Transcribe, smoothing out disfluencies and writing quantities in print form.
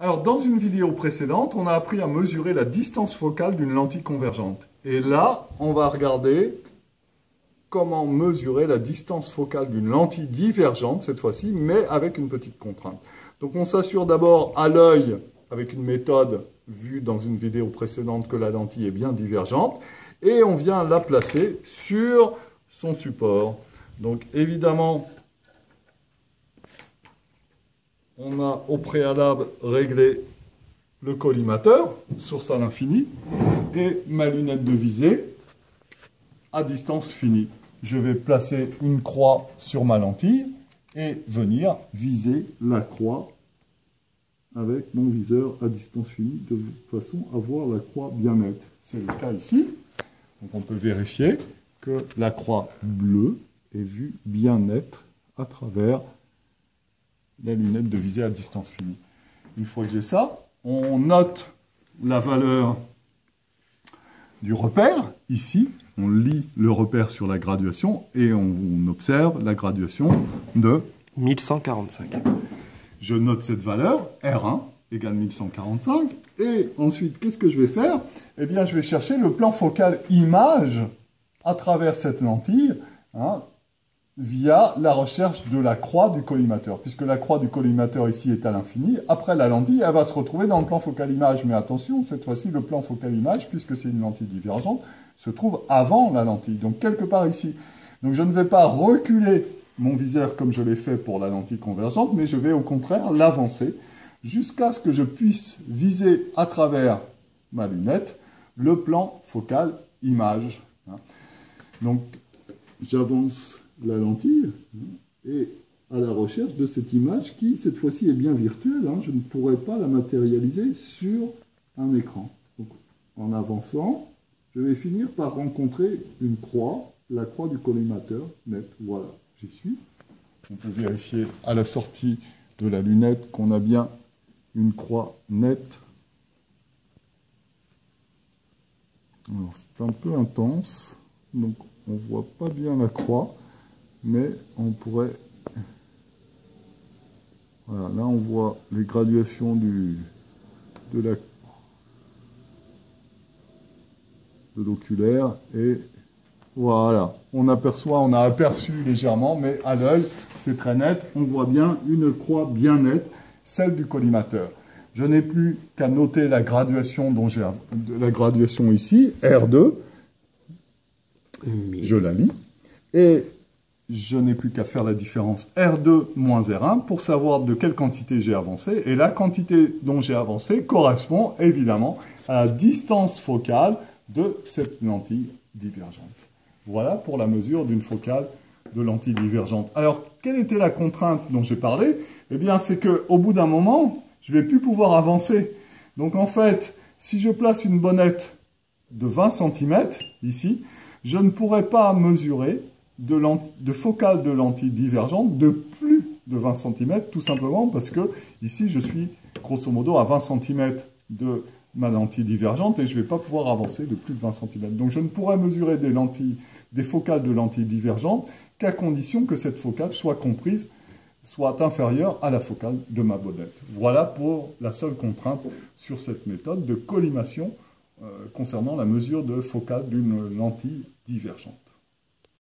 Alors, dans une vidéo précédente, on a appris à mesurer la distance focale d'une lentille convergente. Et là, on va regarder comment mesurer la distance focale d'une lentille divergente, cette fois-ci, mais avec une petite contrainte. Donc, on s'assure d'abord à l'œil, avec une méthode vue dans une vidéo précédente, que la lentille est bien divergente. Et on vient la placer sur son support. Donc, évidemment, on a au préalable réglé le collimateur, source à l'infini, et ma lunette de visée à distance finie. Je vais placer une croix sur ma lentille et venir viser la croix avec mon viseur à distance finie, de façon à voir la croix bien nette. C'est le cas ici. Donc on peut vérifier que la croix bleue est vue bien nette à travers la lunette de visée à distance finie. Une fois que j'ai ça, on note la valeur du repère, ici. On lit le repère sur la graduation et on observe la graduation de 1145. Je note cette valeur, R1 égale 1145. Et ensuite, qu'est-ce que je vais faire? Eh bien, je vais chercher le plan focal image à travers cette lentille, via la recherche de la croix du collimateur. Puisque la croix du collimateur ici est à l'infini, après la lentille, elle va se retrouver dans le plan focal image. Mais attention, cette fois-ci, le plan focal image, puisque c'est une lentille divergente, se trouve avant la lentille, donc quelque part ici. Donc je ne vais pas reculer mon viseur comme je l'ai fait pour la lentille convergente, mais je vais au contraire l'avancer jusqu'à ce que je puisse viser à travers ma lunette le plan focal image. Donc j'avance la lentille et à la recherche de cette image qui, cette fois-ci, est bien virtuelle. Je ne pourrais pas la matérialiser sur un écran. Donc, en avançant, je vais finir par rencontrer une croix, la croix du collimateur net. Voilà, j'y suis. On peut vérifier à la sortie de la lunette qu'on a bien une croix nette. Alors, c'est un peu intense, donc on ne voit pas bien la croix. Mais on pourrait... Voilà, là on voit les graduations de l'oculaire et voilà, on a aperçu légèrement, mais à l'œil c'est très net, on voit bien une croix bien nette, celle du collimateur. Je n'ai plus qu'à noter la graduation ici, R2, je la lis, et je n'ai plus qu'à faire la différence R2 moins R1 pour savoir de quelle quantité j'ai avancé. Et la quantité dont j'ai avancé correspond évidemment à la distance focale de cette lentille divergente. Voilà pour la mesure d'une focale de lentille divergente. Alors, quelle était la contrainte dont j'ai parlé? Eh bien, c'est qu'au bout d'un moment, je ne vais plus pouvoir avancer. Donc, en fait, si je place une bonnette de 20 cm, ici, je ne pourrai pas mesurer de focale de lentille divergente de plus de 20 cm, tout simplement parce que ici je suis grosso modo à 20 cm de ma lentille divergente et je ne vais pas pouvoir avancer de plus de 20 cm. Donc je ne pourrai mesurer des focales de lentilles divergentes qu'à condition que cette focale soit inférieure à la focale de ma bonnette. Voilà pour la seule contrainte sur cette méthode de collimation concernant la mesure de focale d'une lentille divergente.